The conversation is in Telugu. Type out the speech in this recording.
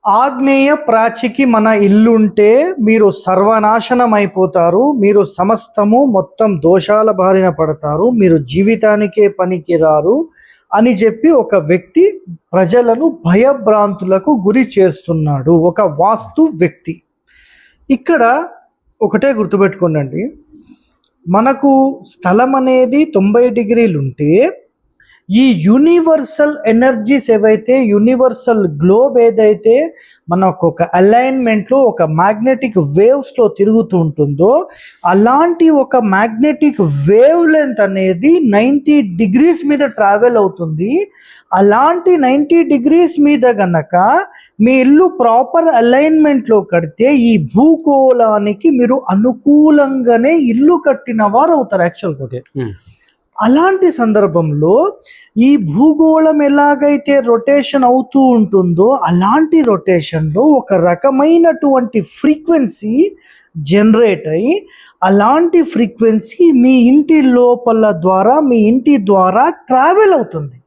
ఆగ్నేయ ప్రాచికి మన ఇల్లుంటే మీరు సర్వనాశనం అయిపోతారు. మీరు సమస్తము మొత్తం దోషాల బారిన పడతారు. మీరు జీవితానికే పనికిరారు అని చెప్పి ఒక వ్యక్తి ప్రజలను భయభ్రాంతులకు గురి చేస్తున్నాడు. ఒక వాస్తు వ్యక్తి. ఇక్కడ ఒకటే గుర్తుపెట్టుకోండి, మనకు స్థలం అనేది 90 డిగ్రీలు ఉంటే ఈ యూనివర్సల్ ఎనర్జీస్ ఏవైతే, యూనివర్సల్ గ్లోబ్ ఏదైతే మనకు ఒక అలైన్మెంట్లో ఒక మ్యాగ్నెటిక్ వేవ్స్లో తిరుగుతూ ఉంటుందో అలాంటి ఒక మ్యాగ్నెటిక్ వేవ్ లెంత్ అనేది 90 డిగ్రీస్ మీద ట్రావెల్ అవుతుంది. అలాంటి 90 డిగ్రీస్ మీద గనక మీ ఇల్లు ప్రాపర్ అలైన్మెంట్లో కడితే ఈ భూగోళానికి మీరు అనుకూలంగానే ఇల్లు కట్టిన వారు అవుతారు యాక్చువల్గా. ఓకే, అలాంటి సందర్భంలో ఈ భూగోళం ఎలాగైతే రొటేషన్ అవుతూ ఉంటుందో అలాంటి రొటేషన్లో ఒక రకమైనటువంటి ఫ్రీక్వెన్సీ జనరేట్ అయ్యి అలాంటి ఫ్రీక్వెన్సీ మీ ఇంటి లోపల ద్వారా, మీ ఇంటి ద్వారా ట్రావెల్ అవుతుంది.